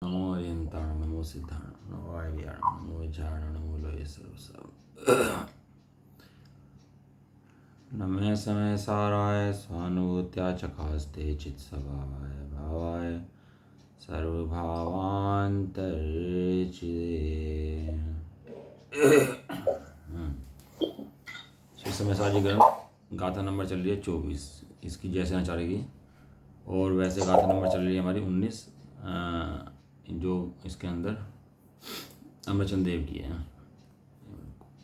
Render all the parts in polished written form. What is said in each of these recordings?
नमो अरिहंताण नमो सिद्धाण नमो वायव्याण नमो विजाण नमो लोये सर्वसाव नमः समय साराय स्वानुभूत्या चकास्ते चित्स्वभावाय भावाय सर्वभावान्तर्चिदे। श्री समय साजी ग्रंथ गाथा नंबर चल रही है 24 इसकी जैसे आचार्य की, और वैसे गाथा नंबर चल रही है हमारी 19 जो इसके अंदर अमरचंद देव की है।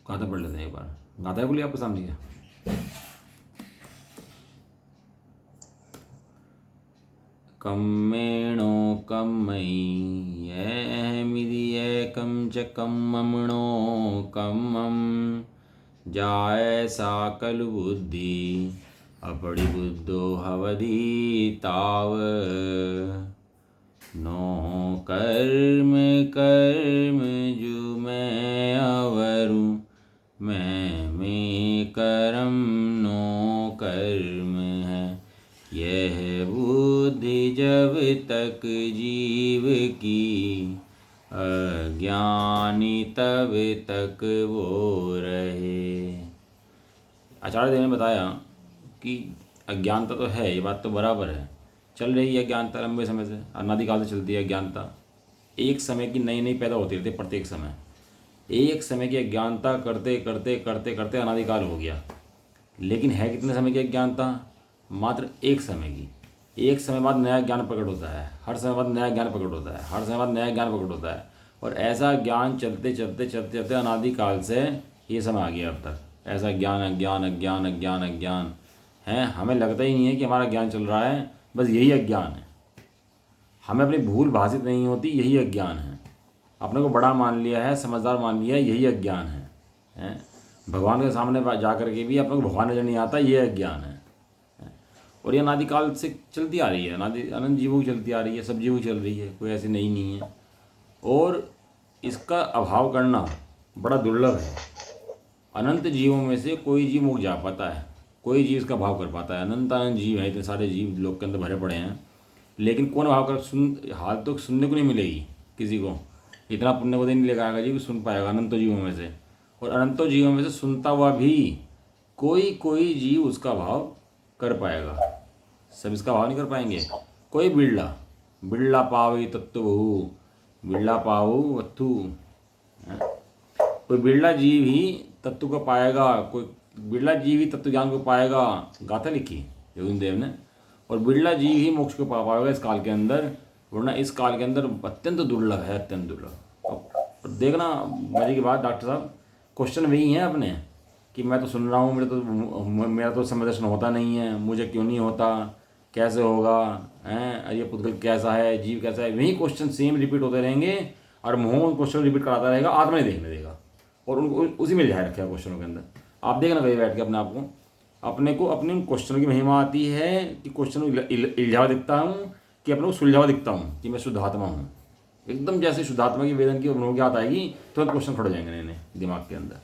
गाथा पढ़ लेते हैं एक बार। गाथा है बोलिए आपके सामने क्या? कम्मेणो कम्मयि येहमिति एकं च कम्ममणो कम्मं जाय साकल बुद्धि अपड़ि बुद्धो हवधि ताव नो कर्म कर्म जु मैं अवरु मैं कर्म नो कर्म है यह बुद्धि जब तक जीव की अज्ञानी तब तक वो रहे। आचार्य देव ने बताया कि अज्ञानता तो है, ये बात तो बराबर है, चल रही है अज्ञानता लंबे समय से, अनादिकाल से चलती है अज्ञानता। एक समय की नई नई पैदा होती रहती है, प्रत्येक समय एक समय की अज्ञानता करते करते करते करते अनादिकाल हो गया। लेकिन है कितने समय की अज्ञानता? मात्र एक समय की। एक समय बाद नया ज्ञान प्रकट होता है, हर समय बाद नया ज्ञान प्रकट होता है, हर समय बाद नया ज्ञान प्रकट होता है, और ऐसा ज्ञान चलते चलते चलते चलते अनादिकाल से ये समय आ गया अब तक। ऐसा ज्ञान अज्ञान अज्ञान अज्ञान अज्ञान है, हमें लगता ही नहीं है कि हमारा ज्ञान चल रहा है, बस यही अज्ञान है। हमें अपनी भूल भाषित नहीं होती, यही अज्ञान है। अपने को बड़ा मान लिया है, समझदार मान लिया है, यही अज्ञान है? भगवान के सामने जा कर के भी अपने को भगवान नजर नहीं आता, ये अज्ञान है। और ये अनादिकाल से चलती आ रही है, अनंत जीवों की चलती आ रही है, सब जीवों की चल रही है, कोई ऐसी नहीं है। और इसका अभाव करना बड़ा दुर्लभ है। अनंत जीवों में से कोई जीव मुक्त जा पाता है, कोई जीव इसका भाव कर पाता है। अनंत अनंत जीव हैं, इतने सारे जीव लोक के अंदर भरे पड़े हैं, लेकिन कौन भाव कर हाल तो सुनने को नहीं मिलेगी किसी को। इतना पुण्य को नहीं लेकर आएगा जीव सुन पाएगा अनंत जीवों में से। और अनंतों जीवों में से सुनता हुआ भी कोई कोई जीव उसका भाव कर पाएगा, सब इसका भाव नहीं कर पाएंगे। कोई बिरला बिरला पावी तत्व बहु बिरला पाऊ वत्थु, कोई बिरला जीव ही तत्व को पाएगा, कोई बिरला जीव ही तत्व ज्ञान को पाएगा। गाथा लिखी योगिंद देव ने। और बिरला जीव ही मोक्ष को पा पाएगा इस काल के अंदर, वरना इस काल के अंदर अत्यंत दुर्लभ है, अत्यंत दुर्लभ। और देखना मजे की बात डॉक्टर साहब, क्वेश्चन वही हैं अपने कि मैं तो सुन रहा हूँ, मेरा तो समय दर्शन होता नहीं है, मुझे क्यों नहीं होता, कैसे होगा, हैं ये पुद्गल कैसा है, जीव कैसा है, वही क्वेश्चन सेम रिपीट होते रहेंगे। और मोह क्वेश्चन रिपीट कराता रहेगा, आत्मा नहीं देखने देगा, और उनको उसी में लिखाए रखे क्वेश्चनों के अंदर। आप देखना कहीं बैठ के अपने को अपने क्वेश्चनों की महिमा आती है कि क्वेश्चन इल्झा हुआ दिखता हूँ, कि अपने को सुलझा हुआ दिखता हूँ कि मैं शुद्धात्मा हूँ। एकदम जैसे शुद्धात्मा की वेदन की अनुभव याद आएगी तुरंत क्वेश्चन खड़े जाएंगे नए नए दिमाग के अंदर,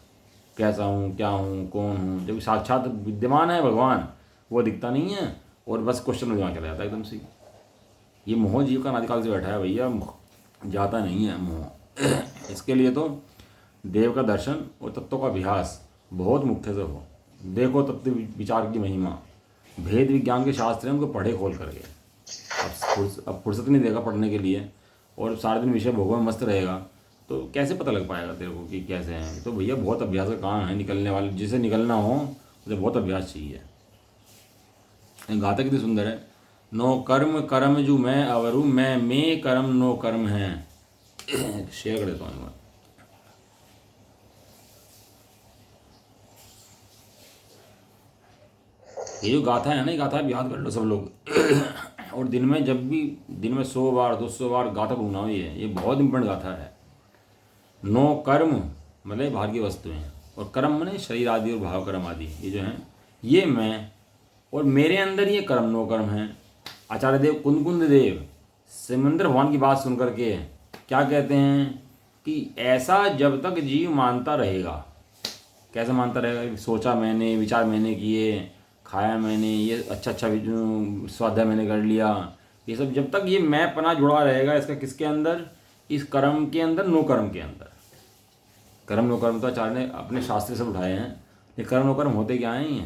कैसा हूँ, क्या हूँ, कौन हूँ। जब साक्षात विद्यमान है भगवान, वो दिखता नहीं है, और बस क्वेश्चन में दिमाग चला जाता है एकदम से। ये मोह जीव का अनादिकाल से बैठा है भैया, जाता नहीं है मोह। इसके लिए तो देव का दर्शन और तत्वों का अभ्यास बहुत मुख्य से हो। देखो तत्व विचार की महिमा, भेद विज्ञान के शास्त्र हैं, उनको पढ़े खोल करके। अब फुर्सत नहीं देगा पढ़ने के लिए, और सारे दिन विषय भोगों में मस्त रहेगा, तो कैसे पता लग पाएगा तेरे को कि कैसे हैं? तो भैया बहुत अभ्यास का काम है, निकलने वाले जिसे निकलना हो उसे बहुत अभ्यास चाहिए। गाथा कितनी सुंदर है। नो कर्म कर्म जो मैं अवरु मैं कर्म नो कर्म है। शेयर कर देता हूँ। ये जो गाथा है ना, ये गाथा याद कर लो सब लोग। और दिन में जब भी दिन में 100 बार 200 बार गाथा गुनगुनाओ। ये बहुत इंपॉर्टेंट गाथा है। नो कर्म मतलब बाहर की वस्तुएं, और कर्म मने शरीर आदि और भाव कर्म आदि, ये जो हैं ये मैं, और मेरे अंदर ये कर्म नो कर्म है। आचार्य देव कुंद देव सिमंदर भगवान की बात सुन करके क्या कहते हैं कि ऐसा जब तक जीव मानता रहेगा। कैसे मानता रहेगा? सोचा मैंने, विचार मैंने किए, खाया मैंने, ये अच्छा स्वाध्याय मैंने कर लिया, ये सब जब तक ये मैं पना जुड़ा रहेगा इसका किसके अंदर, इस कर्म के अंदर, नो कर्म के अंदर। कर्म नो कर्म तो आचार्य ने अपने शास्त्र से उठाए हैं, ये कर्म नो कर्म होते क्या हैं ये,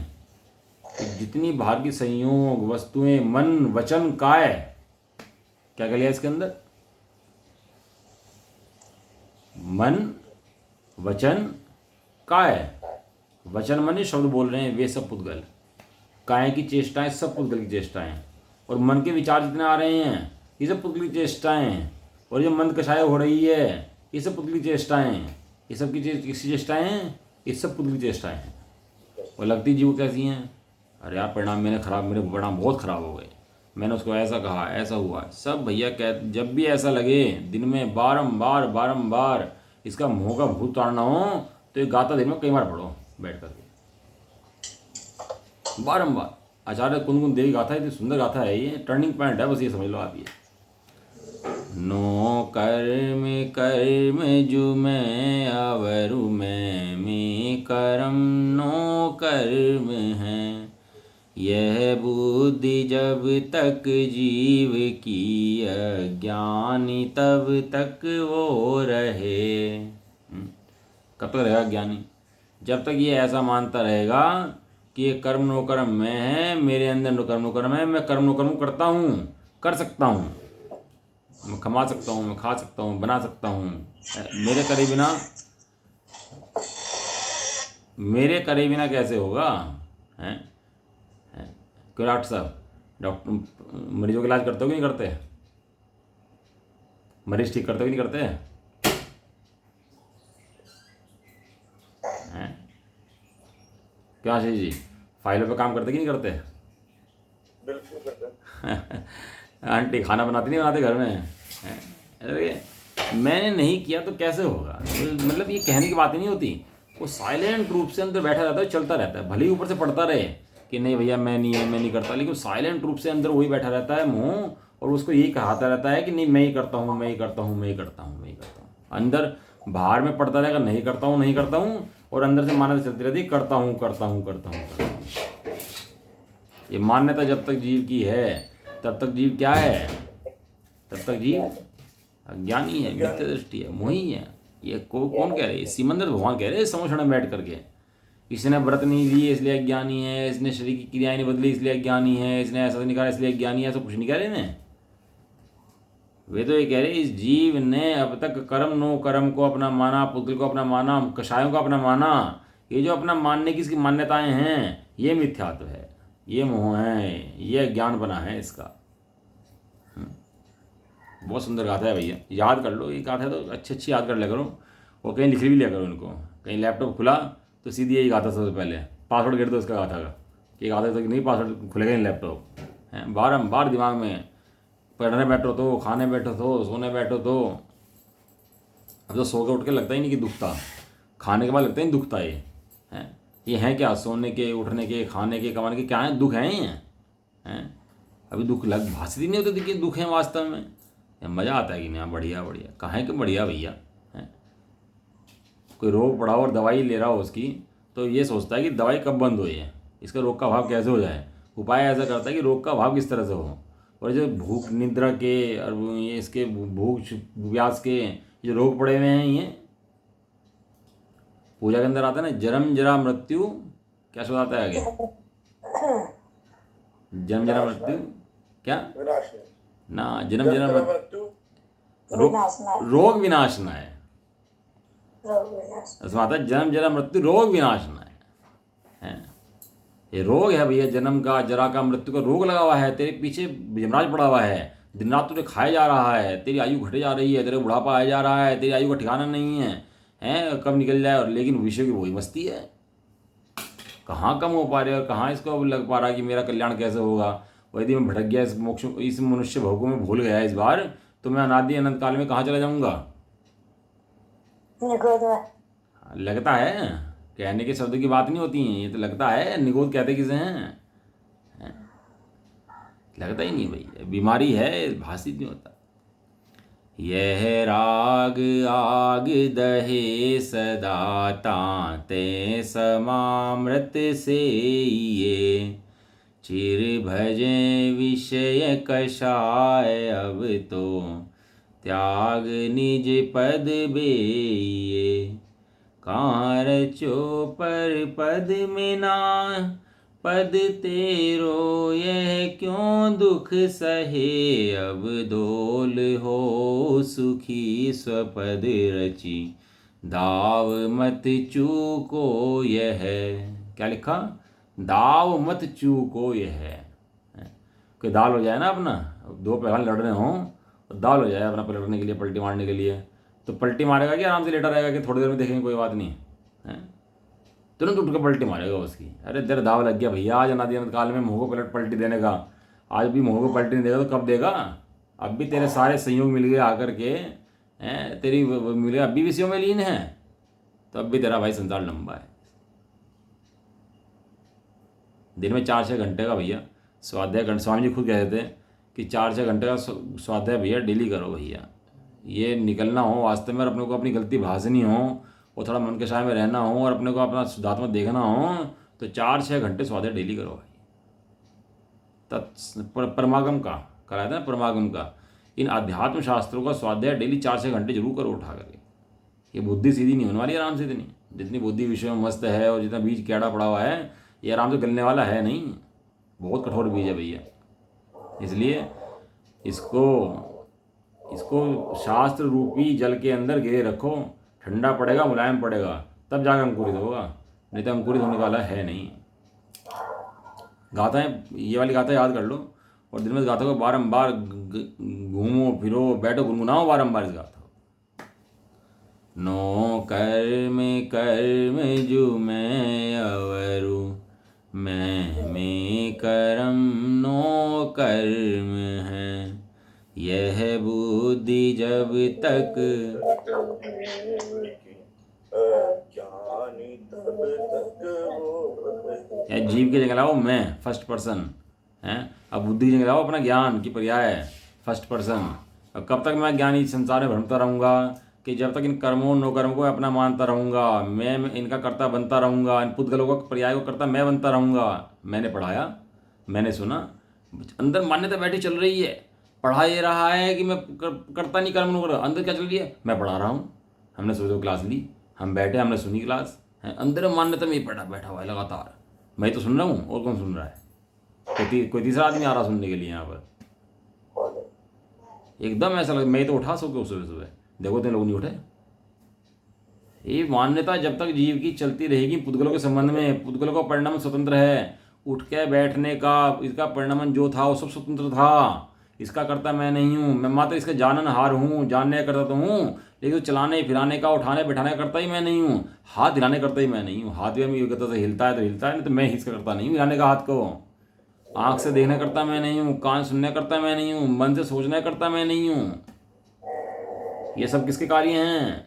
कि जितनी बाहर की संयोग वस्तुएं, मन वचन काय, क्या कह लिया इसके अंदर, मन वचन काय, वचन मन शब्द बोल रहे हैं वे सब पुद्गल, काय की चेष्टाएं सब पुद्गल की चेष्टाएं, और मन के विचार जितने आ रहे हैं ये सब पुद्गल की चेष्टाएं हैं, और जो मन कषाय हो रही है ये सब पुद्गल की चेष्टाएं हैं, ये सब किसी चेष्टाएं हैं, ये सब पुद्गल की चेष्टाएं हैं। और लगती जीव कैसी हैं, अरे यार परिणाम मेरे परिणाम बहुत खराब हो गए, मैंने उसको ऐसा कहा, ऐसा हुआ, सब भैया कह, जब भी ऐसा लगे दिन में बारंबार बारंबार इसका मुँह का भूत ताड़ना हो तो ये गाथा दिन में कई बार पढ़ो बैठ करके, बारंबार। आचार्य कुंद देवी गाथा है, इतनी सुंदर गाथा है, ये टर्निंग पॉइंट है, बस ये समझ लो आप। ये नो कर्म कर्म जु मैं अवरु मैं कर्म नो कर्म है, यह बुद्धि जब तक जीव की अज्ञानी तब तक वो रहे। कब तक रहेगा ज्ञानी, जब तक ये ऐसा मानता रहेगा कि ये कर्म नो कर्म मैं है, मेरे अंदर नो कर्म है, मैं कर्म नो कर्म करता हूँ, कर सकता हूँ, मैं कमा सकता हूँ, मैं खा सकता हूँ, बना सकता हूँ, मेरे करे बिना कैसे होगा, हैं? क्यों डॉक्टर साहब, डॉक्टर मरीजों का इलाज करते हो कि नहीं करते, मरीज ठीक करते हो कि नहीं करते हैं? क्यों आशीष जी, फाइलों पे काम करते कि नहीं करते? बिल्कुल करते। आंटी खाना बनाती नहीं बनाते घर में हैं? अरे मैंने नहीं किया तो कैसे होगा, मतलब ये कहने की बात ही नहीं होती, वो साइलेंट रूप से अंदर बैठा रहता है, चलता रहता है, भले ही ऊपर से पढ़ता रहे कि नहीं भैया मैं नहीं करता, लेकिन साइलेंट रूप से अंदर वही बैठा रहता है मुँह, और उसको यही कहता रहता है कि नहीं मैं ही करता हूँ, मैं ही करता हूँ, मैं ही करता हूँ, मैं ही करता हूँ। अंदर बाहर में पढ़ता रहेगा नहीं करता हूँ, नहीं करता हूँ, और अंदर से मान्यता चलती रहती करता हूँ करता हूँ करता हूँ करता हूँ। ये मान्यता जब तक जीव की है तब तक जीव क्या है, तब तक जीव अज्ञानी है, मिथ्या दृष्टि है, मोही है। ये कौन कह रहे हैं, सिमंदर भगवान कह रहे हैं समझना बैठ करके, इसने व्रत नहीं लिए इसलिए अज्ञानी है, इसने शरीर की क्रियाएं नहीं बदली इसलिए अज्ञानी है, इसने ऐसा नहीं कहा इसलिए अज्ञानी है, ऐसा कुछ नहीं कह रहे ना। वे तो ये कह रहे इस जीव ने अब तक कर्म नो कर्म को अपना माना, पुत्र को अपना माना, कषायों को अपना माना, ये जो अपना मानने की इसकी मान्यताएं हैं ये मिथ्यात्व है, ये मोह है, ये ज्ञान बना है इसका। बहुत सुंदर गाथा है भैया, याद कर लो, ये गाथा तो अच्छी याद कर लिया करो, और कहीं लिख भी लिया करो इनको, कहीं लैपटॉप खुला तो सीधी यही गाथा सबसे पहले पासवर्ड गिर दो उसका गाथा का, कि गाथा तक नहीं पासवर्ड खुलेगा नहीं लैपटॉप है, बारम्बार दिमाग में, पढ़ने बैठो तो, खाने बैठो तो, सोने बैठो तो, अब तो सो के उठ के लगता ही नहीं कि दुखता, खाने के बाद लगता ही नहीं दुखता, ये हैं क्या, सोने के, उठने के, खाने के, कमाने के क्या हैं, दुख हैं ये हैं, अभी दुख लग भाषित ही नहीं होते कि दुख हैं वास्तव में, मज़ा आता है कि नहीं बढ़िया बढ़िया, कहाँ है कि बढ़िया भैया है। कोई रोग पड़ा हो और दवाई ले रहा हो उसकी, तो ये सोचता है कि दवाई कब बंद हो, ये इसका रोग का भाव कैसे हो जाए, उपाय ऐसा करता है कि रोग का भाव किस तरह से हो। और जो भूख निद्रा के और ये इसके भूख व्यास के जो रोग पड़े हुए हैं, ये पूजा के अंदर आता है ना, जन्म जरा मृत्यु, क्या शब्द आता है आगे, जन्म जरा मृत्यु क्या ना, जन्म जरा मृत्यु रोग विनाशना है, उसमें आता है जन्म जरा मृत्यु रोग विनाशना है। ये रोग है भैया, जन्म का, जरा का, मृत्यु का रोग लगा हुआ है, तेरे पीछे यमराज पड़ा हुआ है, दिन रात तुझे खाया जा रहा है, तेरी आयु घटे जा रही है, तेरे बुढ़ापा आया जा रहा है, तेरी आयु का ठिकाना नहीं है, हैं कब निकल जाए, और लेकिन विषय की वही मस्ती है, कहाँ कम हो पा रहे और कहाँ इसको लग पा रहा कि मेरा कल्याण कैसे होगा। और यदि मैं भटक गया इस मोक्ष, इस मनुष्य भोगों में भूल गया इस बार, तो मैं अनादि अनंत काल में कहाँ चला जाऊँगा। लगता है, कहने के शब्द की बात नहीं होती है, ये तो लगता है, निगोद कहते किसे हैं, लगता ही नहीं भाई, बीमारी है, भाषित नहीं होता। यह राग आग दहे सदा ताते समामृत से ये, चिर भजे विषय कषाय, अब तो त्याग निज पद बेये। कहाँ रचो पर पद में ना, पद तेरो यह क्यों दुख सहे। अब डोल हो सुखी स्वपद रची, दाव मत चूको यह। क्या लिखा? दाव मत चूको यह। कोई दाल हो जाए ना अपना, दो पहलवान लड़ रहे हों तो दाल हो जाए अपना पलटने के लिए, पलटी मारने के लिए, तो पलटी मारेगा कि आराम से लेटा रहेगा कि थोड़ी देर में देखेंगे कोई बात नहीं है? तुरंत उठ के पलटी मारेगा उसकी। अरे तेरा दाव लग गया भैया, आज अनादि अनंत काल में मुँह को पलटी देने का। आज भी मुँह को पलटी नहीं देगा तो कब देगा? अब भी तेरे सारे संयोग मिल गए आकर के, हैं तेरी मिल गए, अब भी विषयों में लीन है, तो अब भी तेरा भाई संसार लंबा है। दिन में 4-6 घंटे का भैया स्वाध्याय, स्वामी जी खुद कहते थे कि 4-6 घंटे का स्वाध्याय भैया डेली करो भैया। ये निकलना हो वास्तव में, और अपने को अपनी गलती भासनी हो, और थोड़ा मन के साय में रहना हो, और अपने को अपना शुद्धात्मा देखना हो, तो 4-6 घंटे स्वाध्याय डेली करो भाई। परमागम का कराया था ना, परमागम का। इन अध्यात्म शास्त्रों का स्वाध्याय डेली 4-6 घंटे जरूर करो उठा करके। ये बुद्धि सीधी नहीं होने वाली आराम से इतनी, जितनी बुद्धि विषय में मस्त है और जितना बीज कैड़ा पड़ा हुआ है, ये आराम से गलने वाला है नहीं। बहुत कठोर बीज है भैया। इसलिए इसको शास्त्र रूपी जल के अंदर गिरे रखो, ठंडा पड़ेगा, मुलायम पड़ेगा, तब जाकर अंकुरित होगा, नहीं तो अंकुरित होने वाला है नहीं। गाथाएं, ये वाली गाथा याद कर लो, और दिन में इस गाथा को बारंबार घूमो फिरो बैठो गुनगुनाओ बारंबार इस गाथा को। नो कर्म कर्म जो मैं अवरु, मैं कर्म नो कर्म है। यह बुद्धि जब तक ज्ञानी तब तक वो या जीव की जगह लाओ मैं फर्स्ट पर्सन है, अब बुद्धि की जगह लाओ अपना ज्ञान की पर्याय फर्स्ट पर्सन। अब कब तक मैं ज्ञानी संसार में भ्रमता रहूँगा कि जब तक इन कर्मों नो कर्म को अपना मानता रहूँगा, मैं इनका कर्ता बनता रहूँगा, इन पुद्गलों का पर्याय को कर्ता मैं बनता रहूँगा। मैंने पढ़ाया, मैंने सुना, अंदर मान्यता बैठी चल रही है, पढ़ा ये रहा है कि मैं करता नहीं कर्म नो कर्म, अंदर क्या चल रही है? मैं पढ़ा रहा हूँ। हमने सोचो क्लास ली, हम बैठे, हमने सुनी क्लास है, अंदर मान्यता में ही बैठा हुआ है लगातार। मैं तो सुन रहा हूँ, और कौन सुन रहा है? कोई तीसरा आदमी आ रहा सुनने के लिए यहाँ पर? एकदम ऐसा लग, मैं तो उठा सो के सुबह सुबह, देखो तो लोग नहीं उठे। ये मान्यता जब तक जीव की चलती रहेगी पुद्गलों के संबंध में, पुद्गलों का परिणाम स्वतंत्र है, उठ के बैठने का इसका परिणाम जो था वो सब स्वतंत्र था। इसका करता मैं नहीं हूँ, मैं मात्र इसका जाननहार हूँ, जानने का करता तो हूँ, लेकिन चलाने फिराने का उठाने बैठाने का करता ही मैं नहीं हूँ, हाथ हिलाने करता ही मैं नहीं हूँ। हाथ भी योग्यता से हिलता है तो हिलता है, नहीं तो मैं इसका करता नहीं हूँ हिलाने का हाथ को। आँख से देखने करता मैं नहीं हूँ, कान सुनने करता मैं नहीं हूँ, मन से सोचने करता मैं नहीं हूँ। ये सब किसके कार्य हैं?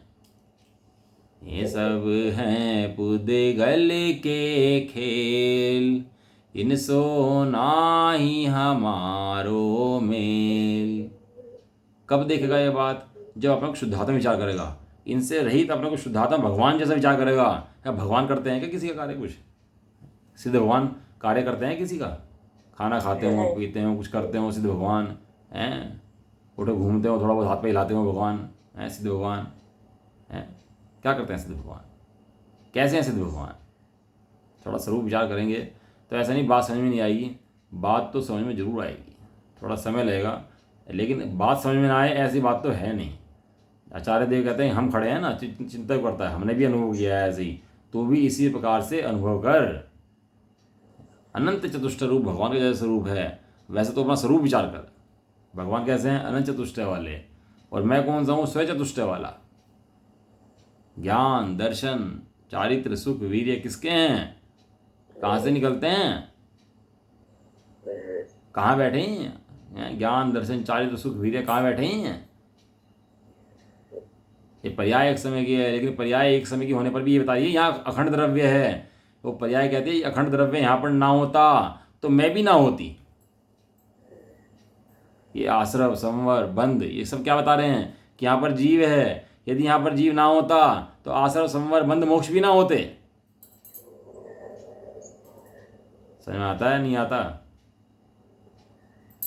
ये सब हैं पुद्गल के खेल, इनसो नाही हमारो मेल। कब देखेगा ये बात? जब अपने को शुद्धात्मा विचार करेगा, इनसे रहित अपने को शुद्धात्मा भगवान जैसा विचार करेगा। क्या भगवान करते हैं क्या किसी का कार्य? कुछ सिद्ध भगवान कार्य करते हैं किसी का? खाना खाते हो, पीते हो, कुछ करते हो, सिद्ध भगवान हैं? उठो घूमते हो, थोड़ा बहुत हाथ पे हिलाते हो, भगवान हैं? सिद्ध भगवान हैं? क्या करते हैं सिद्ध भगवान? कैसे हैं सिद्ध भगवान? थोड़ा स्वरूप विचार करेंगे तो ऐसा नहीं बात समझ में नहीं आएगी, बात तो समझ में जरूर आएगी, थोड़ा समय लगेगा, लेकिन बात समझ में ना आए ऐसी बात तो है नहीं। आचार्य देव कहते हैं हम खड़े हैं ना, चिंता करता है, हमने भी अनुभव किया है ऐसे ही, तो भी इसी प्रकार से अनुभव कर। अनंत चतुष्ट रूप भगवान का जैसा स्वरूप है, वैसे तो अपना स्वरूप विचार कर। भगवान कैसे हैं? अनंत चतुष्टय वाले, और मैं कौन सा हूँ? स्वयं चतुष्टय वाला। ज्ञान, दर्शन, चारित्र, सुख, वीर्य किसके हैं? कहाँ से निकलते हैं? कहाँ बैठे हैं? ज्ञान, दर्शन, चारित्र, सुख, वीर्य कहाँ बैठे हैं? ये पर्याय एक समय की है, लेकिन पर्याय एक समय की होने पर भी ये बताइए यहाँ अखंड द्रव्य है। वो पर्याय कहते हैं अखंड द्रव्य यहाँ पर ना होता तो मैं भी ना होती। ये आश्रव, संवर, बंध, ये सब क्या बता रहे हैं? कि यहाँ पर जीव है, यदि यहाँ पर जीव ना होता तो आश्रव, संवर, बंध, मोक्ष भी ना होते। समझ में आता है नहीं आता?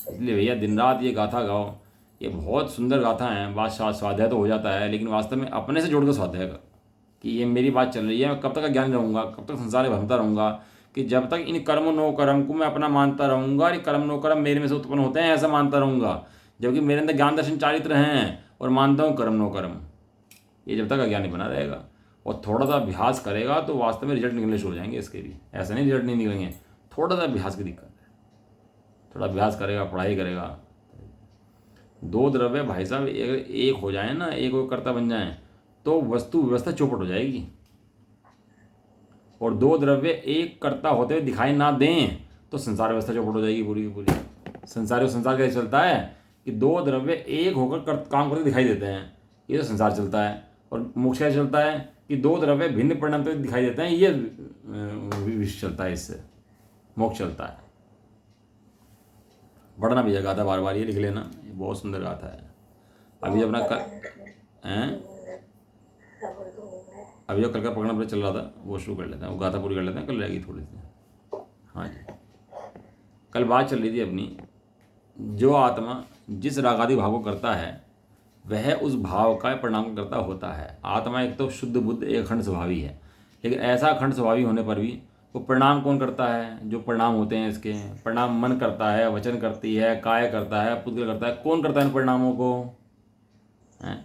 इसलिए भैया दिन रात ये गाथा गाओ, ये बहुत सुंदर गाथा है। बात स्वाध्याय तो हो जाता है, लेकिन वास्तव में अपने से जोड़ कर स्वाध्याय का, कि ये मेरी बात चल रही है, मैं कब तक अज्ञानी रहूँगा, कब तक संसार में भ्रमता रहूँगा, कि जब तक इन कर्म नो कर्म को मैं अपना मानता रहूँगा, और ये कर्म नो कर्म मेरे में से उत्पन्न होते हैं ऐसा मानता रहूँगा, जबकि मेरे अंदर ज्ञान दर्शन चारित्र हैं और मानता हूँ कर्म नो कर्म, ये जब तक अज्ञानी बना रहेगा। और थोड़ा सा अभ्यास करेगा तो वास्तव में रिजल्ट निकलने शुरू हो जाएंगे इसके भी, ऐसा नहीं रिजल्ट नहीं निकलेंगे, थोड़ा सा अभ्यास की दिक्कत है। थोड़ा अभ्यास करेगा, पढ़ाई करेगा। दो द्रव्य भाई साहब अगर एक हो जाए ना, एक और कर्ता बन जाए, तो वस्तु व्यवस्था चौपट हो जाएगी। और दो द्रव्य एक कर्ता होते हुए दिखाई ना दें तो संसार व्यवस्था चौपट हो जाएगी पूरी की पूरी। संसार कैसे चलता है कि दो द्रव्य एक होकर काम करते दिखाई देते हैं, ये तो संसार चलता है। और मोक्ष कैसे चलता है कि दो द्रव्य भिन्न परिणाम तो दिखाई देते हैं, ये विश्व चलता है, इससे मोक्ष चलता है। पढ़ना भी गाथा बार बार, ये लिख लेना, ये बहुत सुंदर गाथा है। अभी जब अपना अभी जो कल का पकड़ना पड़ा चल रहा था वो शुरू कर लेते हैं, वो गाथा पूरी कर लेते हैं, कल रहेगी थोड़ी सी। हाँ जी, कल बात चल रही थी अपनी, जो आत्मा जिस रागादि भाव को करता है वह उस भाव का परिणाम करता होता है। आत्मा एक तो शुद्ध बुद्ध एक अखंड स्वभावी है, लेकिन ऐसा अखंड स्वभावी होने पर भी वो परिणाम कौन करता है? जो परिणाम होते हैं इसके परिणाम मन करता है, वचन करती है, काय करता है, पुद्गल करता है। कौन करता है इन परिणामों को? है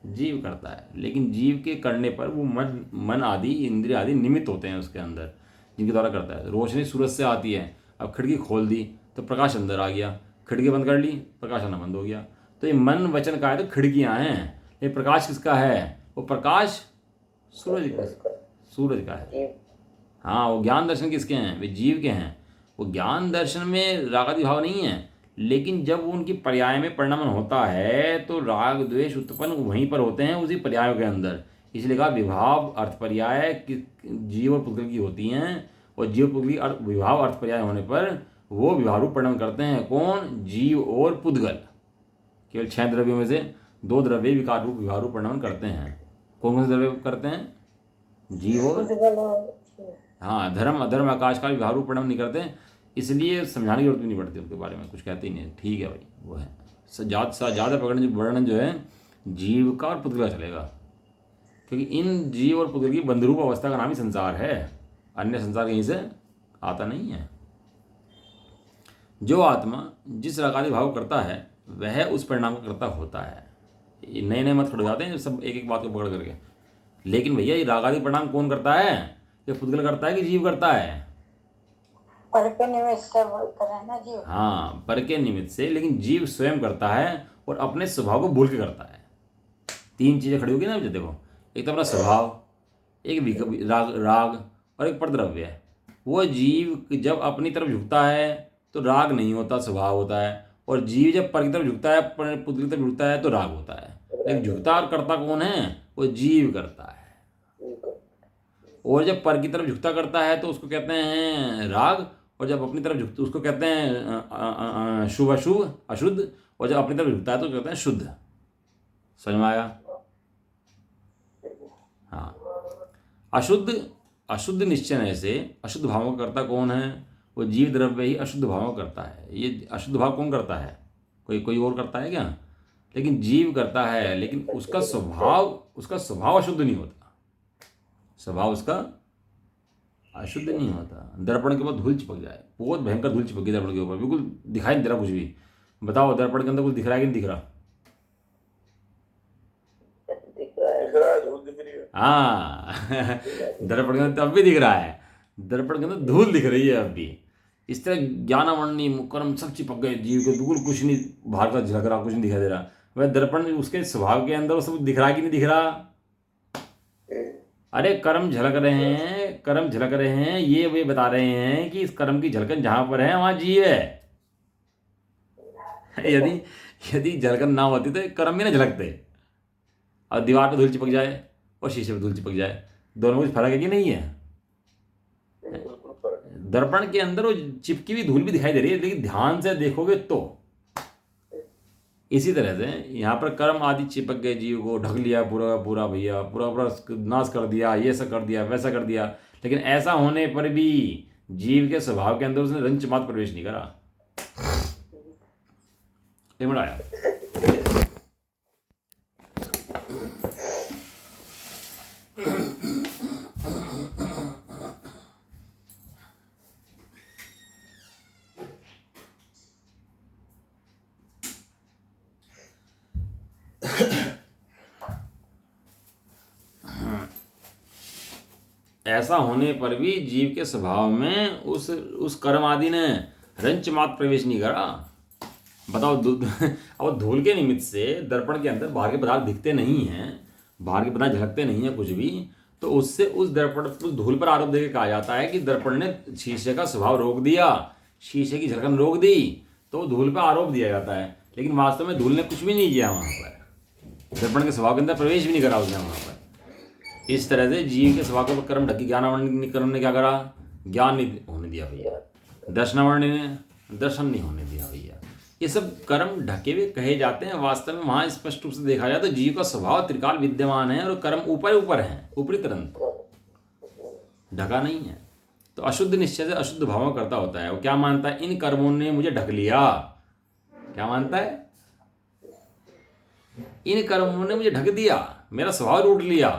जीव करता है। लेकिन जीव के करने पर वो मन आदि इंद्रिय आदि निमित्त होते हैं उसके अंदर, जिनके द्वारा करता है। रोशनी सूरज से आती है, अब खिड़की खोल दी तो प्रकाश अंदर आ गया, खिड़की बंद कर ली प्रकाश आना बंद हो गया। तो ये मन वचन का है तो खिड़कियाँ हैं, ये प्रकाश किसका है? वो प्रकाश सूरज का है। हाँ, वो ज्ञान दर्शन किसके हैं? वे जीव के हैं। वो ज्ञान दर्शन में रागादि भाव नहीं है, लेकिन जब उनकी पर्याय में परिणमन होता है तो राग द्वेष उत्पन्न वहीं पर होते हैं, उसी पर्यायों के अंदर। इसलिए कहा विभाव अर्थ पर्याय जीव और पुद्गल की होती हैं, और जीव पुद्गल की विभाव अर्थ पर्याय होने पर वो विभाव रूप परिणमन करते हैं। कौन? जीव और पुद्गल। केवल 6 द्रव्यों में से 2 द्रव्य विकार रूप विभाव रूप परिणमन करते हैं। कौन कौन से द्रव्य करते हैं? जीव और हाँ, धर्म अधर्म आकाश का विभाव रूप परिणमन नहीं करते हैं, इसलिए समझाने की जरूरत भी नहीं पड़ती उनके बारे में, कुछ कहते ही नहीं। ठीक है भाई, वो है ज़्यादा वर्णन जो है जीव का और पुद्गल का चलेगा, क्योंकि इन जीव और पुद्गल की बंधरूप अवस्था का नाम ही संसार है, अन्य संसार कहीं से आता नहीं है। जो आत्मा जिस रागादि भाव करता है वह उस परिणाम का करता होता है। नए नए मत खड़े जाते हैं सब एक एक बात को पकड़ करके। लेकिन भैया ये रागादि परिणाम कौन करता है? ये पुद्गल करता है कि जीव करता है? पर के निमित्त से बोलता है ना जीव। हाँ, पर के निमित्त से, लेकिन जीव स्वयं करता है और अपने स्वभाव को भूल के करता है। 3 चीज़ें खड़ी होगी ना, देखो, एक तो अपना स्वभाव, एक राग और एक परद्रव्य है। वो जीव जब अपनी तरफ झुकता है तो राग नहीं होता, स्वभाव होता है, और जीव जब पर की तरफ झुकता है, पुद्गल की तरफ झुकता है तो राग होता है। लेकिन झुकता और करता कौन है? वो जीव करता है। और जब पर की तरफ झुकता करता है तो उसको कहते हैं राग, और जब अपनी तरफ झुकता उसको कहते हैं शुभ अशुभ अशुद्ध, और जब अपनी तरफ झुकता है तो कहते हैं शुद्ध। समझ में आया? हाँ, अशुद्ध निश्चय से अशुद्ध भावों का करता कौन है? वो जीव द्रव्य ही अशुद्ध भावों का करता है। ये अशुद्ध भाव कौन करता है? कोई और करता है क्या? लेकिन जीव करता है, लेकिन उसका स्वभाव अशुद्ध नहीं होता, स्वभाव उसका अशुद्ध नहीं होता। दर्पण के ऊपर धूल चिपक जाए, बहुत भयंकर धूल चिपक गई दर्पण के ऊपर, बिल्कुल दिखाई नहीं दे रहा कुछ भी। बताओ दर्पण के अंदर कुछ दिख रहा है कि नहीं दिख रहा? हाँ दर्पण के अंदर अब भी दिख रहा है, दर्पण के अंदर धूल दिख रही है अब भी। इस तरह ज्ञानावरणी मुकरम सब चिपक गए जीव को, बिल्कुल कुछ नहीं बाहर का झलक रहा, कुछ नहीं दिखाई दे रहा। वह दर्पण उसके स्वभाव के अंदर वो सब दिख रहा कि नहीं दिख रहा? अरे कर्म झलक रहे हैं, ये वे बता रहे हैं कि इस कर्म की झलकन जहां पर है वहां जीव है। यदि झलकन ना होती तो कर्म भी ना झलकते। और दीवार पर धूल चिपक जाए और शीशे पर धूल चिपक जाए, दोनों में फर्क है कि नहीं है? दर्पण के अंदर वो चिपकी हुई धूल भी दिखाई दे रही है, लेकिन ध्यान से देखोगे तो। इसी तरह से यहाँ पर कर्म आदि चिपक गए, जीव को ढक लिया पूरा भैया, पूरा नाश कर दिया, ये सब कर दिया, वैसा कर दिया। लेकिन ऐसा होने पर भी जीव के स्वभाव के अंदर उसने रंच मात्र प्रवेश नहीं करा। एक मिनट आया। ऐसा होने पर भी जीव के स्वभाव में उस कर्म आदि ने रंच मात्र प्रवेश नहीं करा। बताओ, अब धूल के निमित्त से दर्पण के अंदर बाहर के पदार्थ दिखते नहीं हैं, बाहर के पदार्थ झलकते नहीं है कुछ भी, तो उससे उस दर्पण उस धूल पर आरोप देकर कहा जाता है कि दर्पण ने शीशे का स्वभाव रोक दिया, शीशे की झलकन रोक दी, तो धूल पर आरोप दिया जाता है। लेकिन वास्तव में धूल ने कुछ भी नहीं किया, वहाँ पर दर्पण के स्वभाव के अंदर प्रवेश भी नहीं करा उसने वहाँ पर। इस तरह से जीव के स्वभाव को कर्म ढकी ज्ञानावरण कर्म ने क्या करा? ज्ञान नहीं होने दिया भैया। दर्शनावरण ने दर्शन नहीं होने दिया भैया। ये सब कर्म ढके हुए कहे जाते हैं। वास्तव में वहाँ स्पष्ट रूप से देखा जाए तो जीव का स्वभाव त्रिकाल विद्यमान है और कर्म ऊपर ऊपर है, ऊपरी तरंत, ढका नहीं है। तो अशुद्ध निश्चय से अशुद्ध भाव करता होता है। वो क्या मानता है? इन कर्मों ने मुझे ढक लिया। क्या मानता है? इन कर्मों ने मुझे ढक दिया, मेरा स्वभाव रूठ लिया,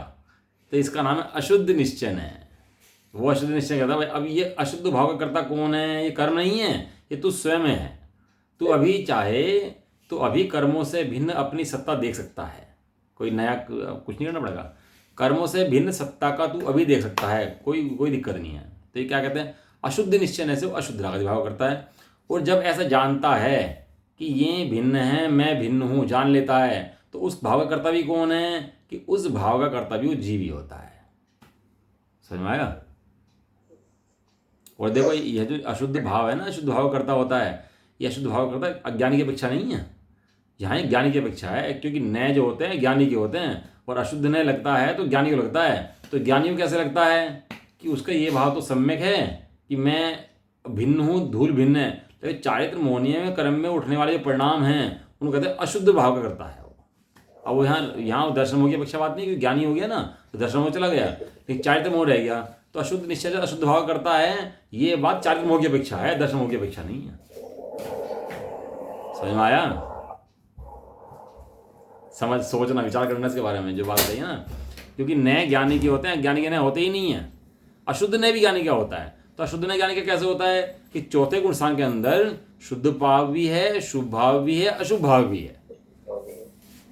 तो इसका नाम है अशुद्ध निश्चय है। वो अशुद्ध निश्चय कहता है भाई अब ये अशुद्ध भाव का कर्ता कौन है? ये कर्म नहीं है, ये तू स्वयं है। तू अभी चाहे तो अभी कर्मों से भिन्न अपनी सत्ता देख सकता है। कोई नया कुछ नहीं करना पड़ेगा। कर्मों से भिन्न सत्ता का तू अभी देख सकता है, कोई दिक्कत नहीं है। तो ये क्या कहते हैं? अशुद्ध निश्चय से वो अशुद्ध राग भाव करता है। और जब ऐसा जानता है कि ये भिन्न है, मैं भिन्न हूँ, जान लेता है, तो उस भाव का कर्ता भी कौन है? कि उस भाव का कर्ता भी वो जीव ही होता है। समझ में आया? और देखो यह जो अशुद्ध भाव है ना, अशुद्ध भाव करता होता है, ये अशुद्ध भाव करता अज्ञानी की अपेक्षा नहीं है। यहाँ ज्ञानी की अपेक्षा है, क्योंकि नए जो होते हैं ज्ञानी के होते हैं, और अशुद्ध नए लगता है तो ज्ञानी को लगता है। तो ज्ञानी को कैसे लगता है? कि उसका ये भाव तो सम्यक है कि मैं भिन्न हूँ, धूल भिन्न है। लेकिन चारित्र मोहनीय में कर्म में उठने वाले जो परिणाम हैं उनको कहते हैं अशुद्ध भाव का करता है। अब वो यहाँ दर्शन मोह की अपेक्षा बात नहीं, क्योंकि ज्ञानी हो गया ना तो दर्शन मोह चला गया, लेकिन चारित्र मोह रह गया। तो अशुद्ध निश्चय से अशुद्ध भाव करता है, ये बात चारित्र मोह की अपेक्षा है, दर्शन मोह की अपेक्षा नहीं है। समझ में आया? सोचना, विचार करना इसके बारे में जो बात कही है ना। क्योंकि नए ज्ञानी के होते हैं, ज्ञानी के नए होते ही नहीं है। अशुद्ध नए भी ज्ञानी क्या होता है? तो अशुद्ध नए ज्ञानी का कैसे होता है? कि चौथे गुण स्थान के अंदर शुद्ध भाव भी है, शुभ भाव भी है, अशुभ भाव भी है,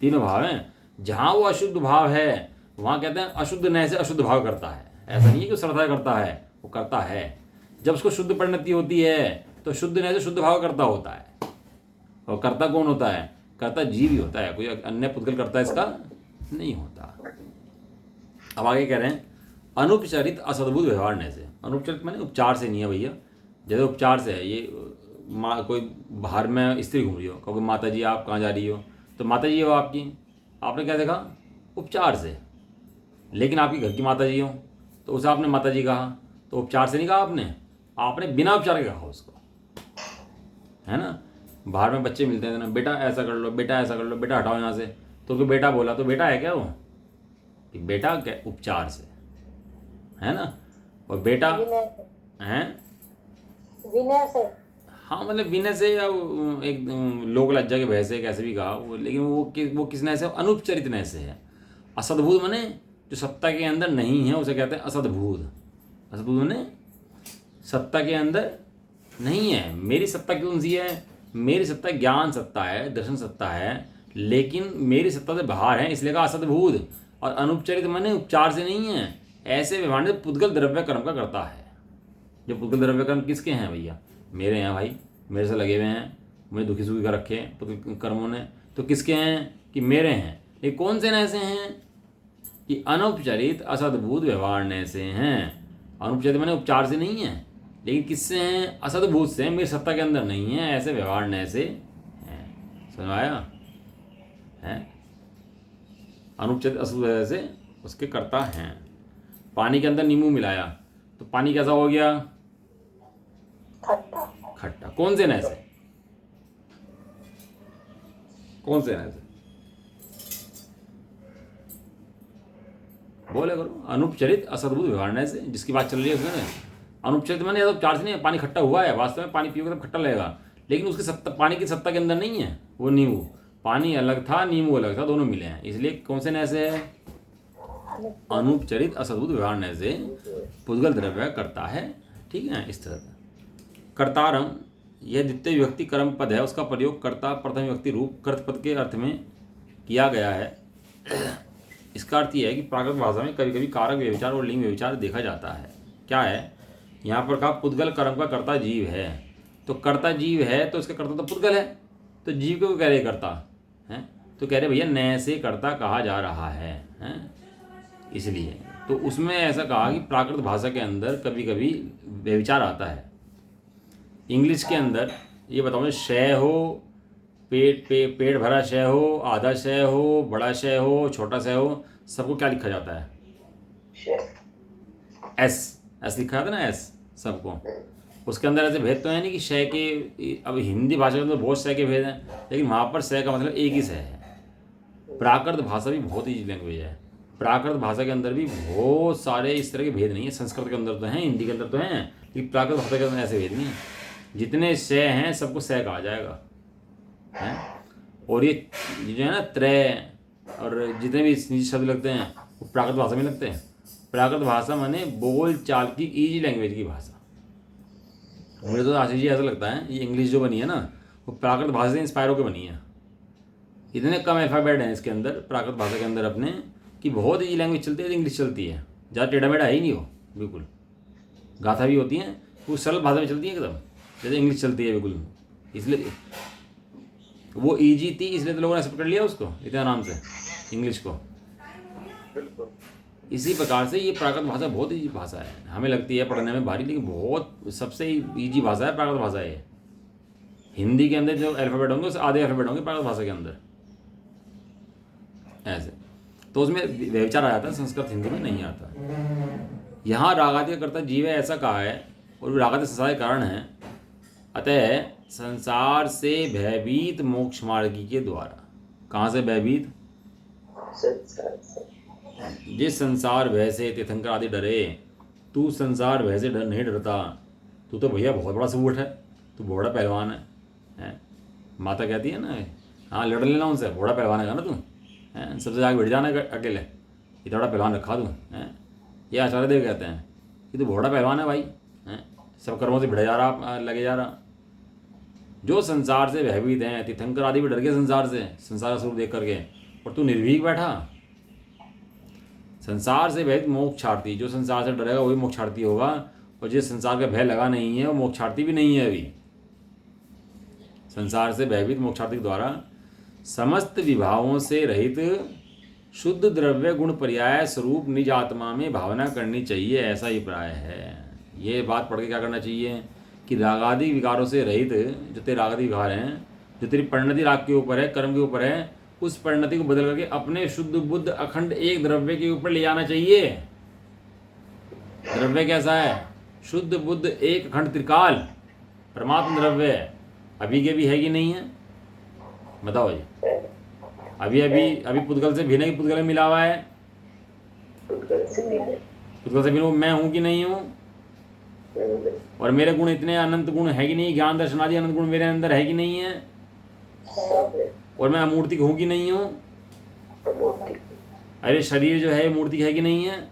तीनों भाव हैं। जहाँ वो अशुद्ध भाव है वहाँ कहते हैं अशुद्ध नए से अशुद्ध भाव करता है। ऐसा नहीं है कि श्रद्धा करता है, वो करता है। जब उसको शुद्ध परिणति होती है तो शुद्ध नए से शुद्ध भाव करता होता है। और कर्ता कौन होता है? कर्ता जीव ही होता है, कोई अन्य पुद्गल करता इसका नहीं होता। अब आगे कह रहे हैं अनुपचारित असद्भुत व्यवहार से। अनुपचारित माने उपचार से नहीं है भैया। जैसे उपचार से है, ये कोई बाहर में स्त्री घूम रही हो, कहोगे माता जी आप कहाँ जा रही हो? तो माता जी हो आपकी, आपने क्या देखा? उपचार से। लेकिन आपकी घर की माता जी हो तो उसे आपने माता जी कहा, तो उपचार से नहीं कहा आपने बिना उपचार के कहा उसको, है ना। बाहर में बच्चे मिलते हैं ना, बेटा ऐसा कर लो, बेटा ऐसा कर लो, बेटा हटाओ यहाँ से, तो उसको बेटा बोला तो बेटा है क्या वो? कि बेटा क्या? उपचार से, है ना। और बेटा है विनय से, हाँ मतलब विनय से या एक लोक लज्जा के भय से कैसे भी कहा वो, लेकिन वो किस नय से? अनुपचरित नय से है। असद्भूत माने जो सत्ता के अंदर नहीं है उसे कहते हैं असद्भूत। असद्भूत माने सत्ता के अंदर नहीं है। मेरी सत्ता कौन सी है? मेरी सत्ता ज्ञान सत्ता है, दर्शन सत्ता है, लेकिन मेरी सत्ता से बाहर है, इसलिए कहा असद्भूत। और अनुपचरित माने उपचार से नहीं है। ऐसे व्यवहार में पुद्गल द्रव्य कर्म का करता है। जो पुद्गल द्रव्य कर्म किसके हैं भैया? मेरे हैं भाई, मेरे से लगे हुए हैं, मुझे दुखी सुखी कर रखे पुद्गल कर्मों ने, तो किसके हैं? कि मेरे हैं। ये कौन से नय से हैं? कि अनुपचरित असद्भूत व्यवहार से हैं। अनुपचरित माने उपचार से नहीं है, लेकिन किससे हैं? असद्भूत से, मेरी सत्ता के अंदर नहीं है, ऐसे व्यवहार नय से हैं। समझ आया है? अनुपचरित असद्भूत से उसके कर्ता हैं। पानी के अंदर नींबू मिलाया तो पानी कैसा हो गया? खट्टा। खट्टा। कौन से नय से? कौन से नय से? बोले करो। अनुपचरित असद्भुत व्यवहार नय से, जिसकी बात चल रही है उसमें अनुपचरित माने तो चार्ज नहीं है, पानी खट्टा हुआ है, वास्तव में पानी पियोगे तब खट्टा लगेगा, लेकिन उसकी सत्ता पानी की सत्ता के अंदर नहीं है वो नींबू। पानी अलग था, नींबू अलग था, दोनों मिले हैं। इसलिए कौन से नय से है? अनुपचरित असद्भुत व्यवहार नय से पुद्गल द्रव्य करता है। ठीक है, इस तरह से। कर्तारम, यह द्वितीय विभक्ति कर्म पद है, उसका प्रयोग कर्ता प्रथम विभक्ति रूप कर्त पद के अर्थ में किया गया है। इसका अर्थ यह है कि प्राकृत भाषा में कभी कभी कारक व्यभिचार और लिंग व्यभिचार देखा जाता है। क्या है? यहाँ पर कहा पुद्गल कर्म का कर्ता जीव है, तो कर्ता जीव है तो इसका कर्ता तो पुद्गल है, तो जीव को कह रहे कर्ता है, तो कह रहे भैया नय से कर्ता कहा जा रहा है, इसलिए तो उसमें ऐसा कहा कि प्राकृत भाषा के अंदर कभी कभी व्यभिचार आता है। इंग्लिश के अंदर ये बताओ, शय हो, पेट भरा शय हो, आधा शय हो, बड़ा शय हो, छोटा शय हो, सबको क्या लिखा जाता है? एस लिखा था ना, एस सबको। उसके अंदर ऐसे भेद तो है नहीं कि शय के, अब हिंदी भाषा के अंदर बहुत शय के भेद हैं, लेकिन वहाँ पर शय का मतलब एक ही शय है। प्राकृत भाषा भी बहुत ईजी लैंग्वेज है, प्राकृत भाषा के अंदर भी बहुत सारे इस तरह के भेद नहीं है। संस्कृत के अंदर तो हैं, हिंदी के अंदर तो हैं, लेकिन प्राकृत भाषा के अंदर ऐसे भेद नहीं है। जितने शय हैं सबको शय कहा जाएगा, है। और ये जो है ना त्रय और जितने भी शब्द लगते हैं वो प्राकृत भाषा में लगते हैं। प्राकृत भाषा माने बोल चाल की ईजी लैंग्वेज की भाषा। मुझे तो आशीष जी ऐसा लगता है ये इंग्लिश जो बनी है ना वो प्राकृत भाषा से इंस्पायर होकर बनी है। इतने कम अल्फ़ाबेट हैं इसके अंदर प्राकृत भाषा के अंदर अपने कि बहुत ईजी लैंग्वेज चलती है, इंग्लिश चलती है, ज़्यादा टेढ़ा मेढ़ा है ही नहीं हो, बिल्कुल। गाथा भी होती हैं वो सरल भाषा में चलती है एकदम, जैसे इंग्लिश चलती है बिल्कुल। इसलिए वो ईजी थी, इसलिए तो लोगों ने एक्सेप्ट कर लिया उसको इतने आराम से, इंग्लिश को। बिल्कुल। इसी प्रकार से ये प्राकृत भाषा बहुत ईजी भाषा है, हमें लगती है पढ़ने में भारी, लेकिन बहुत सबसे ईजी भाषा है प्राकृत भाषा है। हिंदी के अंदर जो अल्फ़ाबेट होंगे उससे आधे अल्फ़ाबेट होंगे प्राकृत भाषा के अंदर, ऐसे। तो उसमें व्यभिचार आ जाता है, संस्कृत हिंदी में नहीं आता। यहाँ रागादि का कर्ता जीव है ऐसा कहा है, और रागादि संसार के कारण है, अतः संसार से भयभीत मोक्ष मार्गी के द्वारा। कहाँ से भयभीत? जिस संसार भय से तीर्थंकर आदि डरे, तू संसार भय से नहीं डरता, तू तो भैया बहुत बड़ा सूट है, तू बड़ा पहलवान है। माता कहती है ना, हाँ लड़ लेना उनसे, बड़ा पहलवान है ना तू, है, सबसे आगे बैठ जाना अकेले, इतना बड़ा पहलवान रखा तू, है। ये आचार्य देव कहते हैं कि तू बड़ा पहलवान है भाई, है, सब कर्मों से भिड़ा जा रहा, लगे जा रहा। जो संसार से भयभीत हैं, तीर्थंकर आदि भी डर गए संसार से, संसार का स्वरूप देख करके, और तू निर्भीक बैठा। संसार से भयभीत मोक्षार्थी, जो संसार से डरेगा वही मोक्षार्थी होगा, और जिस संसार का भय लगा नहीं है वो मोक्षार्थी भी नहीं है। अभी संसार से भयभीत मोक्षार्थी के द्वारा समस्त विभावों से रहित शुद्ध द्रव्य गुण पर्याय स्वरूप निज आत्मा में भावना करनी चाहिए, ऐसा ही प्राय है। ये बात पढ़ के क्या करना चाहिए कि रागादि विकारों से रहित, जो तेरे रागादि विकार हैं, जो तेरी परिणति राग के ऊपर है, कर्म के ऊपर है, उस परिणति को बदल करके अपने शुद्ध बुद्ध अखंड एक द्रव्य के ऊपर ले जाना चाहिए। द्रव्य कैसा है? शुद्ध बुद्ध एक अखंड त्रिकाल परमात्म द्रव्य है। अभी के भी है कि नहीं है? बताओ जी। अभी पुद्गल से भिन्न, पुद्गल में मिला हुआ है, पुद्गल से भिन्न मैं हूँ कि नहीं हूँ, और मेरे गुण इतने अनंत गुण है कि नहीं, ज्ञान दर्शन आदि अनंत गुण मेरे अंदर है कि नहीं है, और मैं अमूर्तिक हूँ कि नहीं हूँ। अरे शरीर जो है मूर्तिक है कि नहीं है?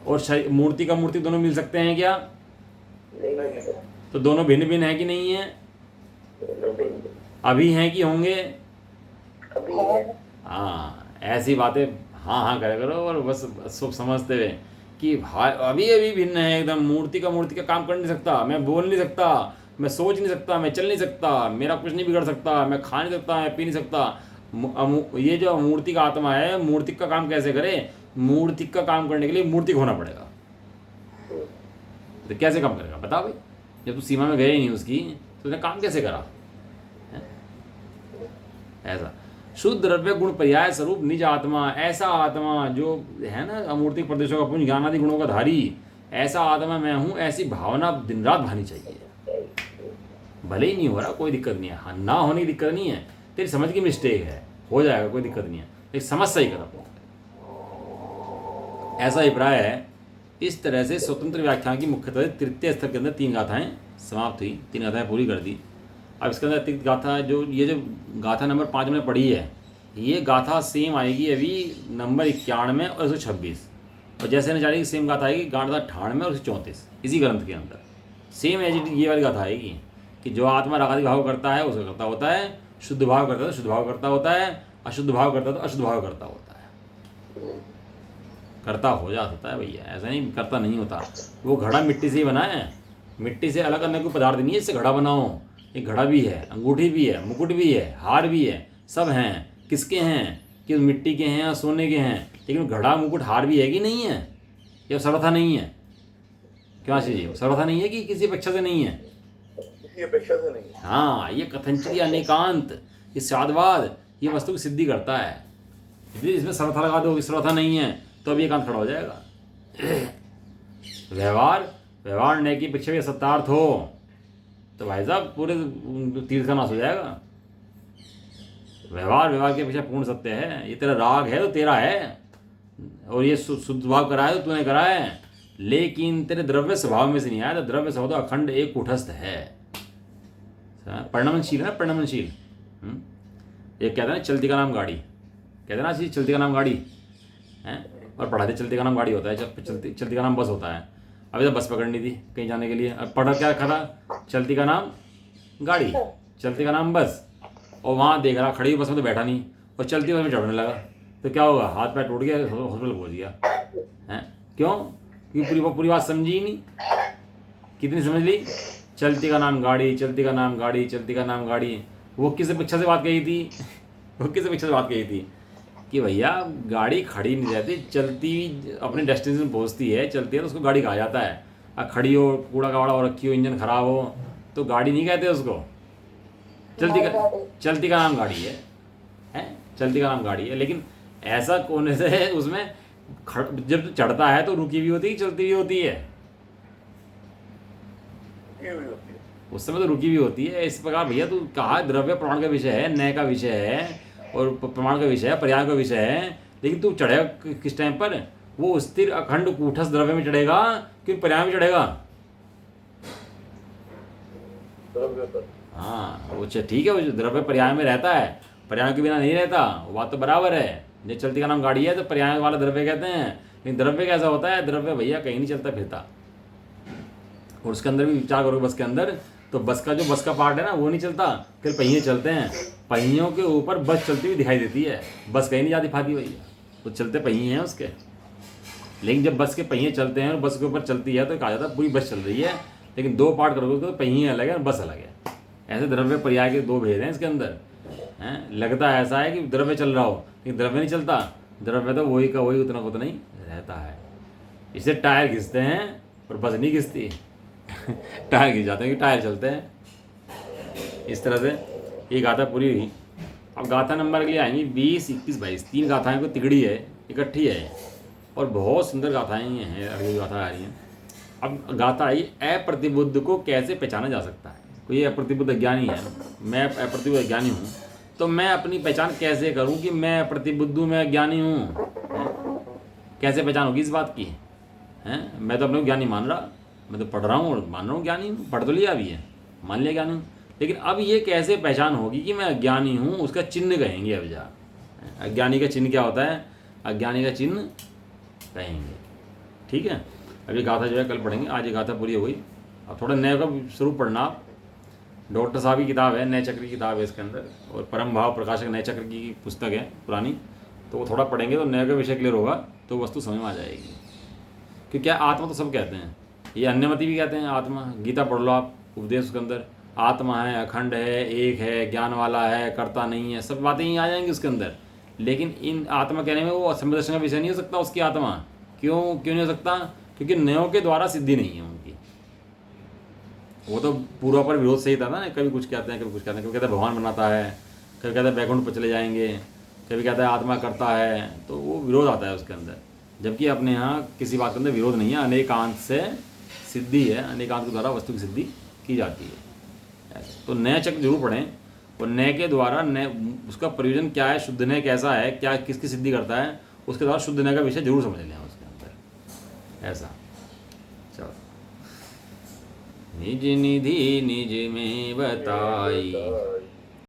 और मूर्ति का मूर्ति दोनों मिल सकते हैं क्या? तो दोनों भिन्न भिन्न है कि नहीं है? अभी हैं कि होंगे? हाँ, ऐसी बातें हाँ करे करो, और बस सब समझते हुए कि भाई अभी भिन्न है एकदम। मूर्ति का काम कर नहीं सकता, मैं बोल नहीं सकता, मैं सोच नहीं सकता, मैं चल नहीं सकता, मेरा कुछ नहीं बिगड़ सकता, मैं खा नहीं सकता, मैं पी नहीं सकता। ये जो मूर्ति का आत्मा है, मूर्ति का काम कैसे करे? मूर्ति का काम करने के लिए मूर्तिक होना पड़ेगा। तो कैसे काम करेगा बता भाई? जब तू सीमा में गए ही नहीं उसकी, तो उसने काम कैसे करा? ऐसा शुद्ध द्रव्य गुण पर्याय स्वरूप निज आत्मा, ऐसा आत्मा जो है ना अमूर्तिक प्रदेशों का पुंज ज्ञान आदि गुणों का धारी, ऐसा आत्मा मैं हूँ, ऐसी भावना दिन रात भानी चाहिए। भले ही नहीं हो रहा कोई दिक्कत नहीं है, हाँ ना होने की दिक्कत नहीं है, तेरी समझ की मिस्टेक है, हो जाएगा कोई दिक्कत नहीं है, लेकिन समझ सही कर अपना। ऐसा अभिप्राय है। इस तरह से स्वतंत्र व्याख्यान की मुख्यतः तृतीय स्तर के अंदर 3 गाथाएं समाप्त हुई, 3 गाथाएं पूरी कर दी। अब इसके अंदर अतिरिक्त गाथा जो ये जो गाथा नंबर 5 में पढ़ी है, ये गाथा सेम आएगी अभी नंबर 91 और 126, और जैसे न सेम गाथा आएगी गाथा 98 और 134 इसी ग्रंथ के अंदर सेम एज ये वाली गाथा आएगी कि जो आत्मा रागादि भाव करता है उसका करता होता है, शुद्ध भाव करता है तो शुद्ध भाव करता होता है, अशुद्ध भाव करता है तो अशुद्ध भाव करता होता है। करता हो जाता है भैया, ऐसा नहीं करता नहीं होता। वो घड़ा मिट्टी से ही बना है, मिट्टी से अलग करने कोई पदार्थ नहीं है इससे घड़ा बनाओ। एक घड़ा भी है, अंगूठी भी है, मुकुट भी है, हार भी है, सब हैं। किसके हैं कि मिट्टी के हैं या सोने के हैं, लेकिन घड़ा मुकुट हार भी है कि नहीं है? ये सर्वथा नहीं है। क्या चीज़ सर्वथा नहीं है कि किसी अपेक्षा से नहीं है? किसी अपेक्षा से नहीं है। हाँ, ये कथनचर्य अनेकांत, ये साधवाद, ये वस्तु की सिद्धि करता है। यदि इसमें सर्वथा लगा दो, सर्वथा नहीं है, तो अब ये काम खड़ा हो जाएगा। व्यवहार नए की अपेक्षा भी सत्यार्थ हो तो भाई साहब पूरे तीर्थ का नाश हो जाएगा। व्यवहार की अपेक्षा पूर्ण सत्य है। ये तेरा राग है तो तेरा है, और ये शुद्ध भाव करा है तो तूने करा है, लेकिन तेरे द्रव्य स्वभाव में से नहीं आया। तो द्रव्य स्वभाव तो अखंड एक कूटस्थ है, परिणमनशील है ना, परिणमनशील। एक कहते हैं ना चलती का नाम गाड़ी, कहते हैं ना चलती का नाम गाड़ी है, और पढ़ाते चलती का नाम गाड़ी होता है, जब चलती का नाम बस होता है। अभी तो बस पकड़नी थी कहीं जाने के लिए, अब पढ़ा क्या रखा था? चलती का नाम गाड़ी, चलती का नाम बस, और वहाँ देख रहा खड़ी बस में तो बैठा नहीं, और चलती बस में चढ़ने लगा, तो क्या होगा? हाथ पैर टूट गया, हॉस्पिटल पहुँच गया है। क्यों? क्योंकि पूरी बात समझी ही नहीं। कितनी समझ ली? चलती का नाम गाड़ी, चलती का नाम गाड़ी, चलती का नाम गाड़ी। वो किस अपेक्षा से बात कही थी? वो किस अपेक्षा से बात कही थी कि भैया गाड़ी खड़ी नहीं रहती, चलती अपने डेस्टिनेशन पहुंचती है, चलती है तो उसको गाड़ी कहा जाता है। अब खड़ी हो, कूड़ा कबाड़ा हो रखी हो, इंजन खराब हो, तो गाड़ी नहीं कहते उसको। चलती का नाम गाड़ी है, चलती का नाम गाड़ी है। लेकिन ऐसा कोने से है उसमें जब चढ़ता है तो रुकी भी होती है, चलती भी होती है, उस समय तो रुकी भी होती है। इस प्रकार भैया तू कहा द्रव्य प्रमाण का विषय है, न्याय का विषय है, और प्रमाण का विषय है, पर्याय का विषय है, लेकिन तू चढ़ेगा किस टाइम पर? वो स्थिर अखंड कूटस्थ द्रव्य में चढ़ेगा कि पर्याय में चढ़ेगा? हाँ, वो ठीक है, वो द्रव्य पर्याय में रहता है, पर्याय के बिना नहीं रहता, वो बात तो बराबर है। जो चलती का नाम गाड़ी है तो पर्याय वाला द्रव्य कहते हैं, लेकिन द्रव्य कैसा होता है? द्रव्य भैया कहीं नहीं चलता फिरता। और उसके अंदर भी विचार करोगे बस के अंदर, तो बस का पार्ट है ना वो नहीं चलता, फिर पहिए चलते हैं, पहियों के ऊपर बस चलती हुई दिखाई देती है। बस कहीं नहीं जाती फाती भैया, वो चलते पहिए हैं उसके। लेकिन जब बस के पहिए चलते हैं और बस के ऊपर चलती है तो कहा जाता है पूरी बस चल रही है, लेकिन दो पार्ट करोगे तो पहिए अलग है और बस अलग है। ऐसे द्रव्य पर्याय के दो भेद हैं इसके अंदर हैं। लगता है ऐसा है कि द्रव्य चल रहा हो, लेकिन द्रव्य नहीं चलता, द्रव्य तो वही का वही उतना उतना ही रहता है। इसे टायर घिसते हैं और बस नहीं घिसती। टायर घिस जाते हैं कि टायर चलते हैं। इस तरह से ये गाथा पूरी हुई। अब गाथा नंबर के लिए आएंगी 20, 21, 22, 3 गाथाएं को तिगड़ी है, इकट्ठी है, और बहुत सुंदर गाथाएं हैं, अगली गाथा आ रही हैं। अब गाथा आई अप्रतिबुद्ध को कैसे पहचाना जा सकता है। कोई अप्रतिबुद्ध अज्ञानी है, मैं अप्रतिबुद्ध अज्ञानी हूँ, तो मैं अपनी पहचान कैसे करूँ कि मैं अप्रतिबुद्ध हूँ, मैं अज्ञानी हूँ? कैसे पहचान होगी इस बात की? हैं, मैं तो अपने को ज्ञानी मान रहा, मैं तो पढ़ रहा हूँ और मान रहा हूँ ज्ञानी हूँ, पढ़ तो लिया अभी है, मान लिया ज्ञानी हूँ, लेकिन अब ये कैसे पहचान होगी कि मैं अज्ञानी हूँ? उसका चिन्ह कहेंगे अब जा। अज्ञानी का चिन्ह क्या होता है? अज्ञानी का चिन्ह कहेंगे, ठीक है। अभी गाथा जो है कल पढ़ेंगे, आज ये गाथा पूरी हो गई। अब थोड़ा नए का स्वरूप पढ़ना आप। डॉक्टर साहब की किताब है, नए चक्र की किताब है इसके अंदर, और परम भाव प्रकाशक नए चक्र की पुस्तक है पुरानी, तो वो थोड़ा पढ़ेंगे तो नए का विषय क्लियर होगा, तो वस्तु समझ में आ जाएगी। क्योंकि क्या आत्मा तो सब कहते हैं, ये अन्यमति भी कहते हैं आत्मा। गीता पढ़ लो आप, उपदेश के अंदर आत्मा है, अखंड है, एक है, ज्ञान वाला है, कर्ता नहीं है, सब बातें ही आ जाएंगी उसके अंदर। लेकिन इन आत्मा कहने में वो असंभव दर्शन का विषय नहीं हो सकता उसकी आत्मा। क्यों नहीं हो सकता? क्योंकि नयों के द्वारा सिद्धि नहीं है उनकी। वो तो पूर्वा पर विरोध से ही था ना, कभी कुछ कहते हैं, कभी कुछ कहते हैं, कभी कहते हैं भगवान बनाता है, कभी कहते हैं बैकुंठ पर चले जाएंगे, कभी कहता है आत्मा करता है, तो वो विरोध आता है उसके अंदर। जबकि अपने यहाँ किसी बात के अंदर विरोध नहीं है, अनेकांत से सिद्धि है, अनेकांत के द्वारा वस्तु की सिद्धि की जाती है। तो नया चक्र जरूर पढ़ें, और नए के द्वारा नए उसका प्रयोजन क्या है, शुद्ध नय कैसा है, क्या किसकी सिद्धि करता है, उसके द्वारा शुद्ध नय का विषय जरूर समझ लें उसके अंदर। ऐसा। चलो। निज निधि निज में बताई,